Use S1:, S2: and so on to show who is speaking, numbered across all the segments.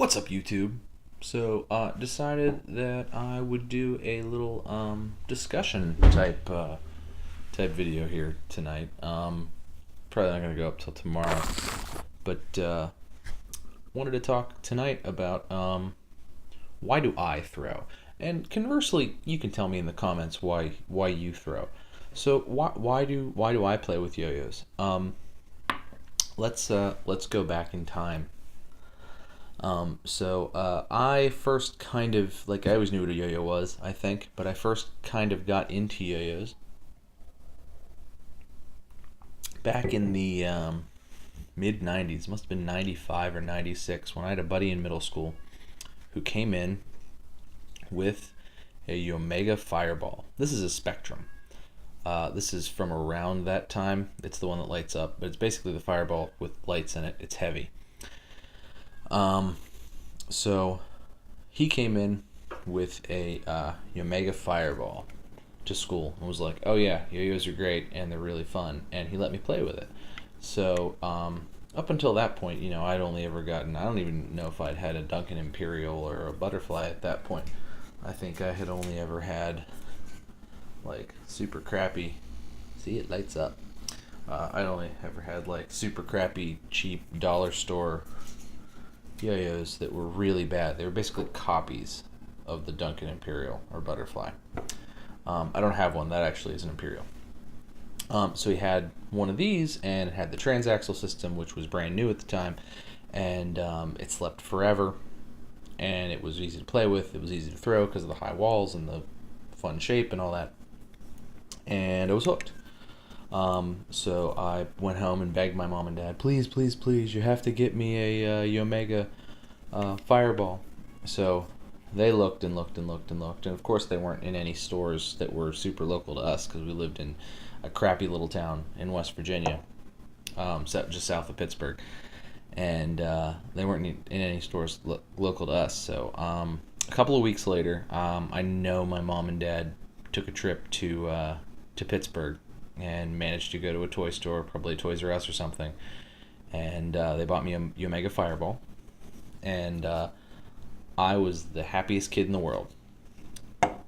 S1: What's up, YouTube? So, decided that I would do a little discussion type video here tonight. Probably not gonna go up till tomorrow, but wanted to talk tonight about why do I throw, and conversely, you can tell me in the comments why you throw. So why do I play with yo-yos? Let's go back in time. I first kind of, like, I always knew what a yo-yo was, I think, but I first kind of got into yo-yos back in the mid 90s. Must have been 95 or 96 when I had a buddy in middle school who came in with a Omega Fireball. This is a Spectrum. This is from around that time. It's the one that lights up, but it's basically the Fireball with lights in it. It's heavy. So he came in with a Omega Fireball to school and was like, "Oh yeah, yo-yos are great and they're really fun," and he let me play with it. So up until that point, I'd only ever gotten, I don't even know if I'd had a Duncan Imperial or a Butterfly at that point. I think I had only ever had like super crappy. See, it lights up. I'd only ever had like super crappy, cheap dollar store yo-yos that were really bad. They were basically copies of the Duncan Imperial or Butterfly. I don't have one. That actually is an Imperial. So he had one of these, and it had the transaxle system, which was brand new at the time, and it slept forever, and it was easy to play with. It was easy to throw because of the high walls and the fun shape and all that, and I was hooked. So I went home and begged my mom and dad, please, please, please, you have to get me a Omega Fireball. So they looked and looked and looked and looked, and of course they weren't in any stores that were super local to us because we lived in a crappy little town in West Virginia, just south of Pittsburgh, and they weren't in any stores local to us. So a couple of weeks later, I know my mom and dad took a trip to Pittsburgh and managed to go to a toy store, probably Toys R Us or something, and they bought me a Omega Fireball, and I was the happiest kid in the world.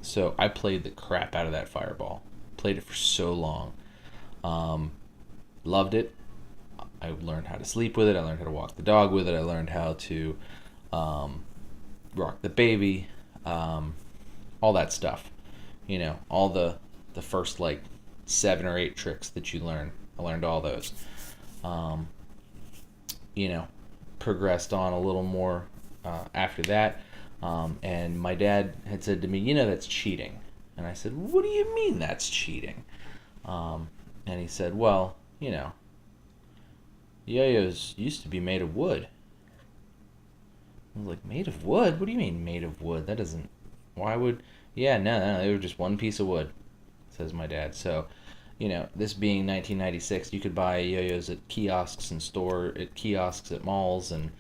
S1: So I played the crap out of that Fireball. Played it for so long. Loved it. I learned how to sleep with it. I learned how to walk the dog with it. I learned how to rock the baby. All that stuff. All the first, like, 7 or 8 tricks that you learn. I learned all those. Progressed on a little more after that. And my dad had said to me, that's cheating. And I said, what do you mean that's cheating? And he said, well, yo-yos used to be made of wood. I was like, made of wood? What do you mean made of wood? That doesn't... Why would... Yeah, no, they were just one piece of wood, says my dad. So, this being 1996, you could buy yo-yos at kiosks at malls and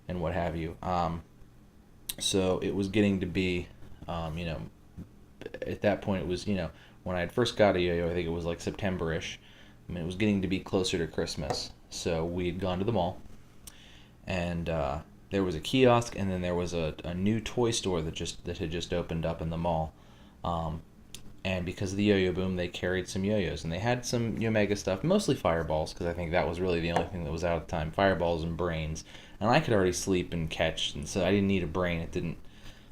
S1: what have you. So it was getting to be, at that point it was, when I had first got a yo-yo, I think it was like September-ish. It was getting to be closer to Christmas. So we'd gone to the mall, and there was a kiosk, and then there was a new toy store that had just opened up in the mall. And because of the yo-yo boom, they carried some yo-yos, and they had some Omega stuff, mostly Fireballs, because I think that was really the only thing that was out at the time, Fireballs and Brains. And I could already sleep and catch, and so I didn't need a brain. It didn't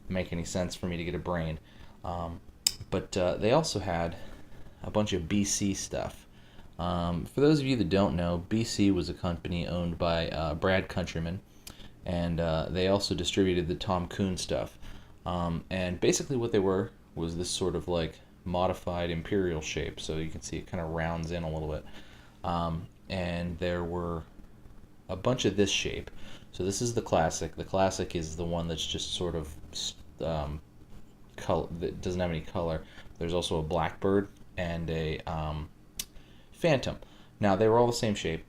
S1: make any sense for me to get a brain. But they also had a bunch of BC stuff. For those of you that don't know, BC was a company owned by Brad Countryman, and they also distributed the Tom Coon stuff. And basically what they were was this sort of like modified imperial shape, so you can see it kind of rounds in a little bit. And there were a bunch of this shape. So this is the classic. The classic is the one that's just sort of color, that doesn't have any color. There's also a blackbird and a phantom. Now they were all the same shape,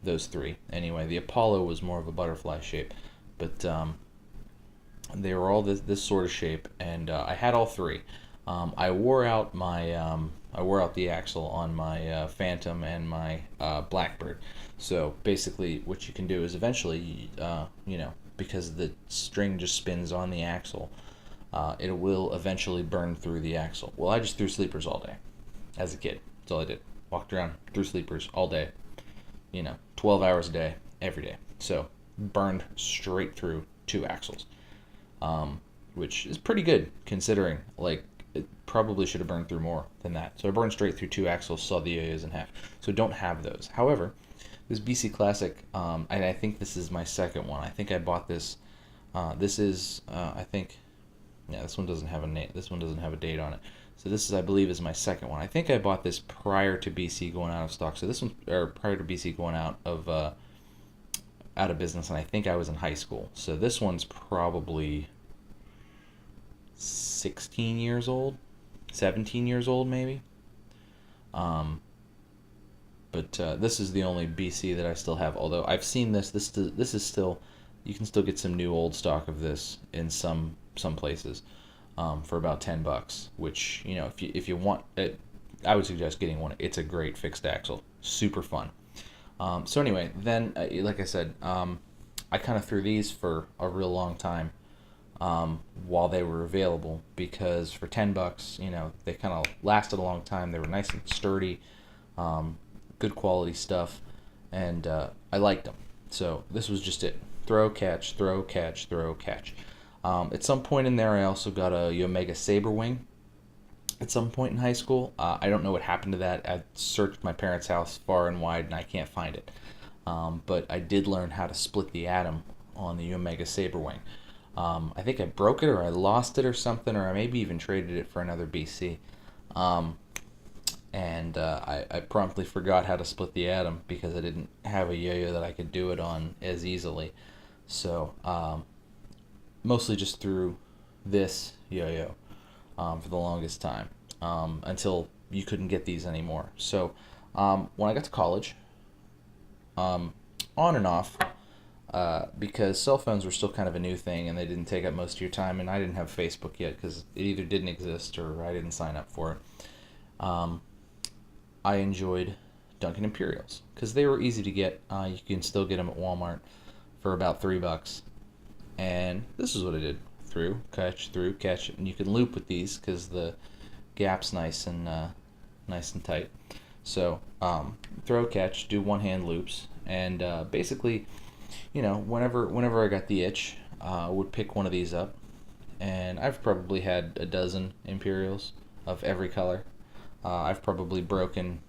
S1: those three. Anyway, the Apollo was more of a butterfly shape, but they were all this sort of shape, and I had all three. I wore out the axle on my Phantom and my Blackbird. So basically, what you can do is eventually, because the string just spins on the axle, it will eventually burn through the axle. Well, I just threw sleepers all day as a kid. That's all I did. Walked around, threw sleepers all day. 12 hours a day, every day. So burned straight through 2 axles, which is pretty good considering. Like, it probably should have burned through more than that. So I burned straight through 2 axles, saw the yo-yos in half. So don't have those. However, this BC Classic, and I think this is my second one. I think I bought this. This is, I think, yeah, this one doesn't have a name. This one doesn't have a date on it. So this is, I believe, is my second one. I think I bought this prior to BC going out of stock. So this one, or prior to BC going out of business, and I think I was in high school. So this one's probably 16 years old, 17 years old maybe. But this is the only BC that I still have. Although I've seen this. This is still, you can still get some new old stock of this in some places. For about $10, which, if you want it, I would suggest getting one. It's a great fixed axle, super fun. So anyway, then like I said, I kind of threw these for a real long time while they were available, because for $10, they kind of lasted a long time. They were nice and sturdy, good quality stuff, and I liked them. So this was just it: throw, catch, throw, catch, throw, catch. At some point in there, I also got a Omega Saber Wing. At some point in high school, I don't know what happened to that. I searched my parents' house far and wide, and I can't find it. But I did learn how to split the atom on the Omega Saber Wing. I think I broke it, or I lost it, or something, or I maybe even traded it for another BC. And I promptly forgot how to split the atom because I didn't have a yo-yo that I could do it on as easily. So mostly just through this yo-yo for the longest time, until you couldn't get these anymore. So when I got to college, on and off, because cell phones were still kind of a new thing and they didn't take up most of your time, and I didn't have Facebook yet because it either didn't exist or I didn't sign up for it. I enjoyed Duncan Imperials because they were easy to get. You can still get them at Walmart for about $3. And this is what I did: through, catch, and you can loop with these because the gap's nice and tight. So throw, catch, do one-hand loops, and basically, whenever I got the itch, I would pick one of these up, and I've probably had a dozen Imperials of every color. I've probably broken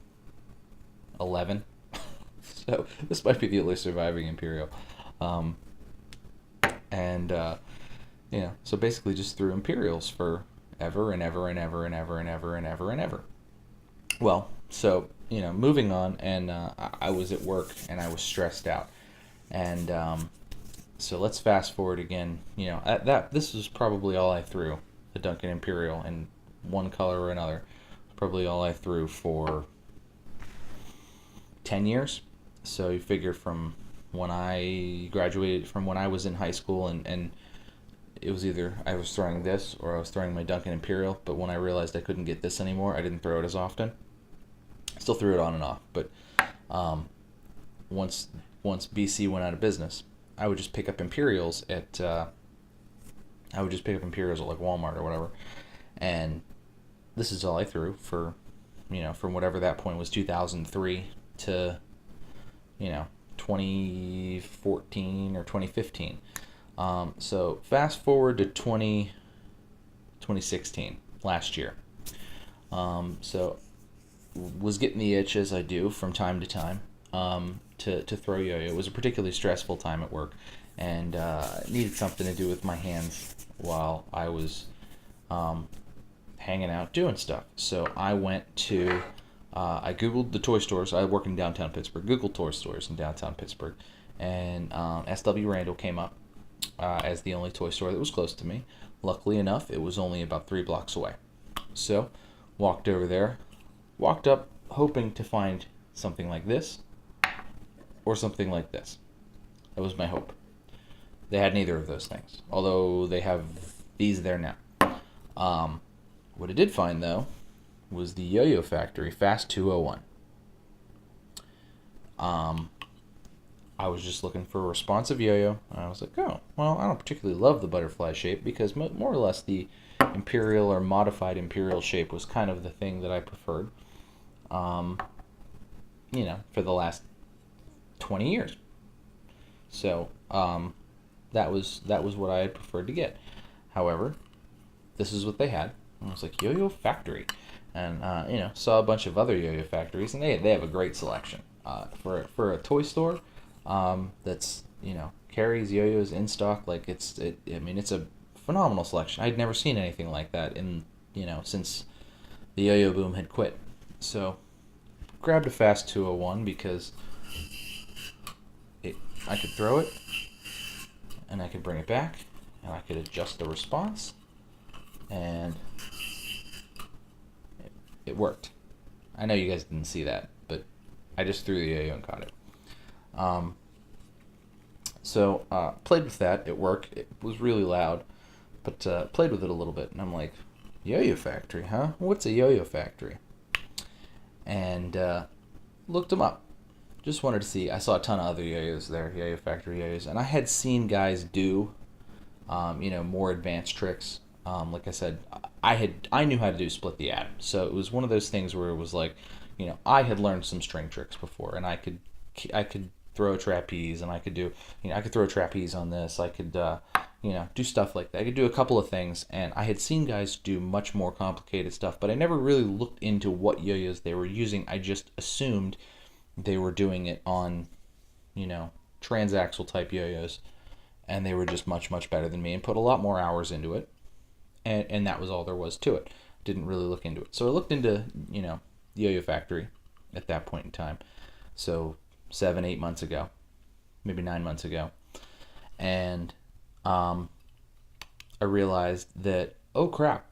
S1: 11, so this might be the only surviving Imperial. So basically just threw Imperials for ever and ever and ever and ever and ever and ever and ever. Well, so, moving on, and I was at work and I was stressed out. And so let's fast forward again. This was probably all I threw, the Duncan Imperial, in one color or another. Probably all I threw for 10 years. So you figure from when I graduated, from when I was in high school, and it was either I was throwing this or I was throwing my Duncan Imperial, but when I realized I couldn't get this anymore, I didn't throw it as often. I still threw it on and off, but once BC went out of business, I would just pick up Imperials at like Walmart or whatever, and this is all I threw for, from whatever that point was, 2003 to 2014 or 2015. So fast forward to 2016, last year. So was getting the itch, as I do from time to time, to throw yo-yo. It was a particularly stressful time at work, and needed something to do with my hands while I was hanging out doing stuff. So I went to I googled the toy stores. I work in downtown Pittsburgh. Googled toy stores in downtown Pittsburgh, and S.W. Randall came up as the only toy store that was close to me. Luckily enough, it was only about 3 blocks away. So walked over there, walked up, hoping to find something like this or something like this. That was my hope. They had neither of those things, although they have these there now. What I did find, though, was the YoyoFactory Fast 201. I was just looking for a responsive yo-yo. And I was like, oh, well, I don't particularly love the butterfly shape because more or less the imperial or modified imperial shape was kind of the thing that I preferred, um, for the last 20 years. So that was what I had preferred to get. However, this is what they had. And I was like, YoyoFactory. And, saw a bunch of other yo-yo factories, and they have a great selection. For a toy store that's, carries yo-yos in stock, like it's a phenomenal selection. I'd never seen anything like that since the yo-yo boom had quit. So, grabbed a Fast 201 because I could throw it, and I could bring it back, and I could adjust the response, and it worked. I know you guys didn't see that, but I just threw the yo-yo and caught it. So played with that. It worked. It was really loud, but played with it a little bit, and I'm like, YoyoFactory, huh? What's a YoyoFactory? And looked them up. Just wanted to see. I saw a ton of other yo-yos there, YoyoFactory yo-yos, and I had seen guys do, more advanced tricks. Like I said, I knew how to do split the atom, so it was one of those things where it was like, I had learned some string tricks before, and I could throw a trapeze, and I could do, I could throw a trapeze on this. I could, do stuff like that. I could do a couple of things, and I had seen guys do much more complicated stuff, but I never really looked into what yo-yos they were using. I just assumed they were doing it on, transaxle type yo-yos, and they were just much, much better than me and put a lot more hours into it. And that was all there was to it. Didn't really look into it. So I looked into, YoyoFactory at that point in time. So 7-8 months ago, maybe 9 months ago. And I realized that, oh crap,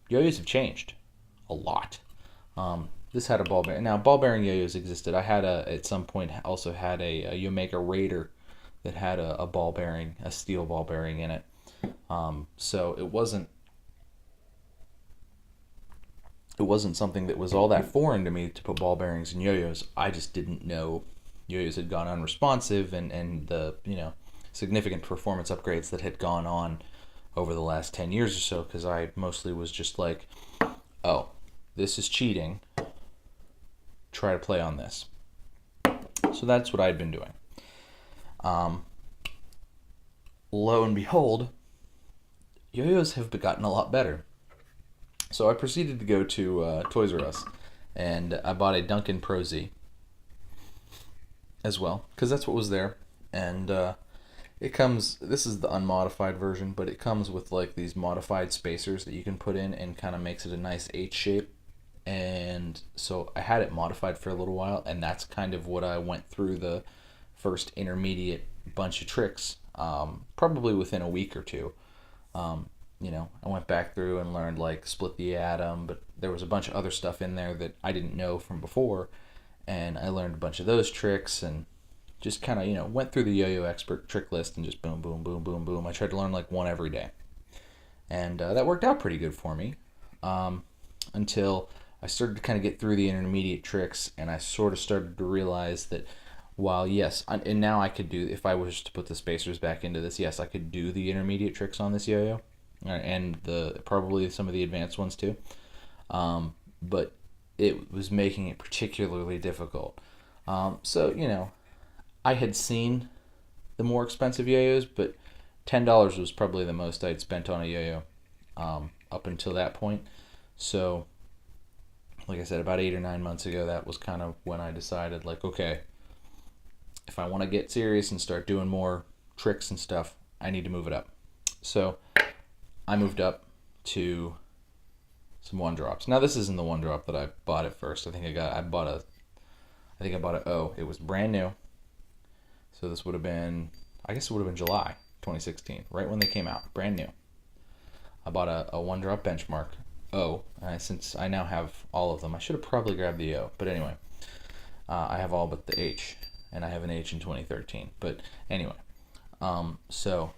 S1: yo-yos have changed a lot. This had a ball bearing. Now, ball bearing yo-yos existed. I had at some point also had a Omega Raider that had a ball bearing, a steel ball bearing in it. So it wasn't something that was all that foreign to me to put ball bearings in yo-yos. I just didn't know yo-yos had gone unresponsive and the, significant performance upgrades that had gone on over the last 10 years or so, because I mostly was just like, oh, this is cheating. Try to play on this. So that's what I'd been doing. Lo and behold, yo-yos have gotten a lot better. So I proceeded to go to Toys R Us, and I bought a Duncan Pro Z as well, because that's what was there. And it comes, this is the unmodified version, but it comes with like these modified spacers that you can put in and kind of makes it a nice H shape. And so I had it modified for a little while, and that's kind of what I went through the first intermediate bunch of tricks, probably within a week or two. I went back through and learned like split the atom, but there was a bunch of other stuff in there that I didn't know from before, and I learned a bunch of those tricks and just kind of, went through the yo-yo expert trick list and just boom, boom, boom, boom, boom. I tried to learn like one every day, and that worked out pretty good for me, until I started to kind of get through the intermediate tricks, and I sort of started to realize that while yes, and now I could do, if I was to put the spacers back into this, yes, I could do the intermediate tricks on this yo-yo, and probably some of the advanced ones too, but it was making it particularly difficult. So I had seen the more expensive yo-yos, but $10 was probably the most I'd spent on a yo-yo up until that point. So like I said, about 8 or 9 months ago, that was kind of when I decided, like, okay, if I want to get serious and start doing more tricks and stuff, I need to move it up. So I moved up to some one drops. Now this isn't the one drop that I bought at first. I think I bought it. Oh, it was brand new. So this would have been, I guess it would have been July 2016, right when they came out, brand new. I bought a one drop benchmark. Since I now have all of them, I should have probably grabbed the O. But anyway, I have all but the H, and I have an H in 2013. But anyway, so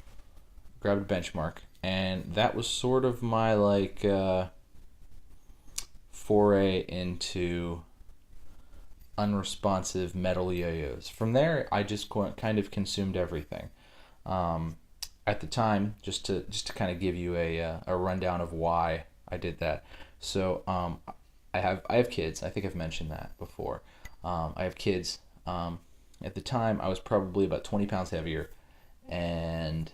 S1: grabbed a benchmark, and that was sort of my foray into unresponsive metal yo-yos. From there, I just kind of consumed everything. Um, at the time, just to kind of give you a rundown of why I did that. So I have kids. I think I've mentioned that before. I have kids. At the time, I was probably about 20 pounds heavier, and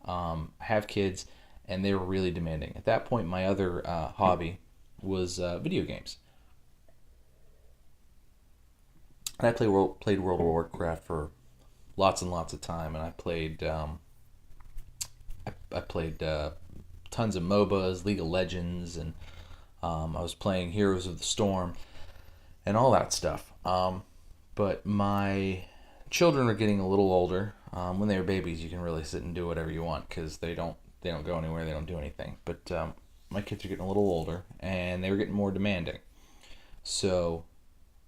S1: I have kids, and they were really demanding. At that point, my other hobby was video games. And I played World of Warcraft for lots and lots of time, and I played tons of MOBAs, League of Legends, and I was playing Heroes of the Storm and all that stuff. But my children are getting a little older. When they were babies, you can really sit and do whatever you want because they don't go anywhere, they don't do anything. But my kids are getting a little older, and they were getting more demanding. So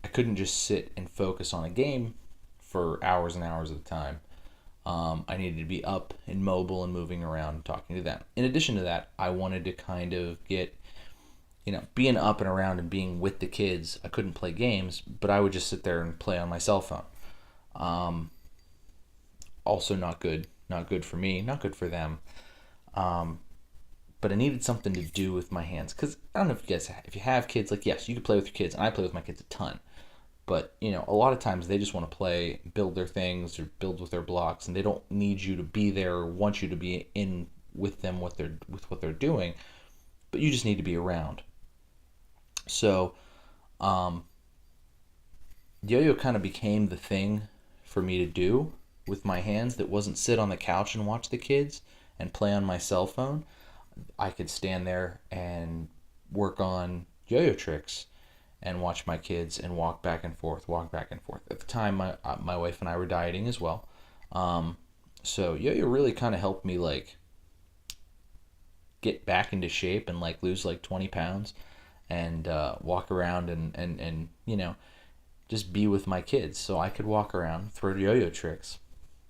S1: I couldn't just sit and focus on a game for hours and hours at a time. I needed to be up and mobile and moving around and talking to them. In addition to that, I wanted to kind of get, being up and around and being with the kids. I couldn't play games, but I would just sit there and play on my cell phone. Also not good. Not good for me, not good for them. But I needed something to do with my hands. Because I don't know if you have kids, like, yes, you can play with your kids, and I play with my kids a ton. But, a lot of times they just want to play, build their things, or build with their blocks, and they don't need you to be there or want you to be in with them with what they're doing. But you just need to be around. So, yo-yo kind of became the thing for me to do with my hands that wasn't sit on the couch and watch the kids and play on my cell phone. I could stand there and work on yo-yo tricks and watch my kids and walk back and forth. At the time, my wife and I were dieting as well. So yo-yo really kind of helped me like get back into shape and like lose like 20 pounds and walk around and just be with my kids. So I could walk around, throw yo-yo tricks,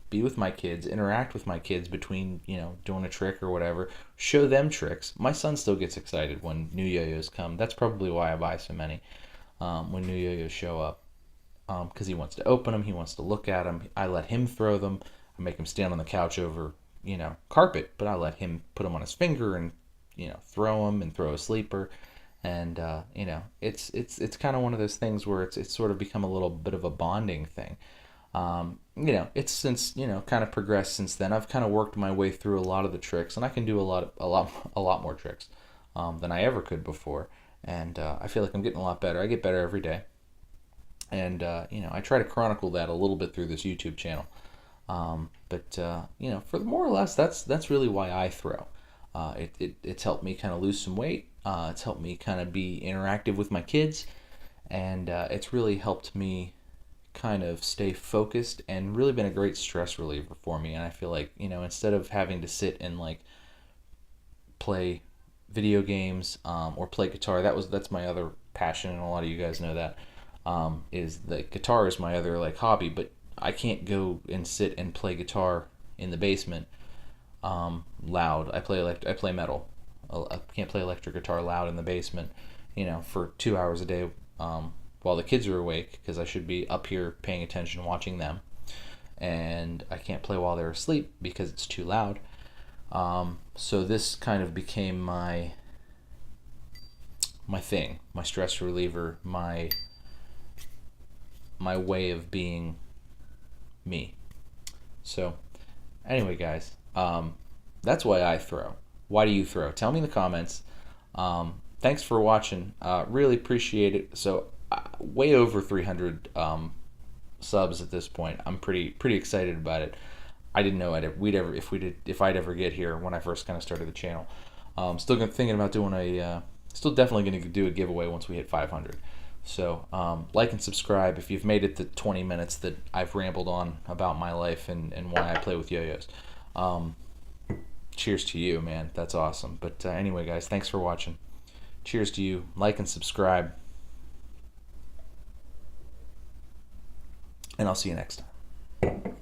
S1: be with my kids, interact with my kids between, doing a trick or whatever, show them tricks. My son still gets excited when new yo-yos come. That's probably why I buy so many when new yo-yos show up, because he wants to open them, he wants to look at them. I let him throw them. I make him stand on the couch over, carpet, but I let him put them on his finger and, throw them and throw a sleeper. And, it's kind of one of those things where it's sort of become a little bit of a bonding thing. It's since, kind of progressed since then. I've kind of worked my way through a lot of the tricks, and I can do a lot more tricks than I ever could before. And I feel like I'm getting a lot better. I get better every day. And, I try to chronicle that a little bit through this YouTube channel. But for the more or less, that's really why I throw. It's helped me kind of lose some weight. It's helped me kind of be interactive with my kids. And it's really helped me kind of stay focused and really been a great stress reliever for me. And I feel like, instead of having to sit and like play video games or play guitar, that's my other passion, and a lot of you guys know that, is the guitar is my other like hobby. But I can't go and sit and play guitar in the basement loud. I play metal. I can't play electric guitar loud in the basement, for 2 hours a day while the kids are awake, because I should be up here paying attention, watching them. And I can't play while they're asleep because it's too loud. So this kind of became my thing, my stress reliever, my way of being me. So anyway, guys, that's why I throw. Why do you throw? Tell me in the comments. Thanks for watching. Really appreciate it. So way over 300 subs at this point. I'm pretty excited about it. I didn't know if I'd ever get here when I first kind of started the channel. Still thinking about doing still definitely going to do a giveaway once we hit 500. So like and subscribe if you've made it to 20 minutes that I've rambled on about my life and why I play with yo-yos. Cheers to you, man. That's awesome. But anyway, guys, thanks for watching. Cheers to you. Like and subscribe. And I'll see you next time.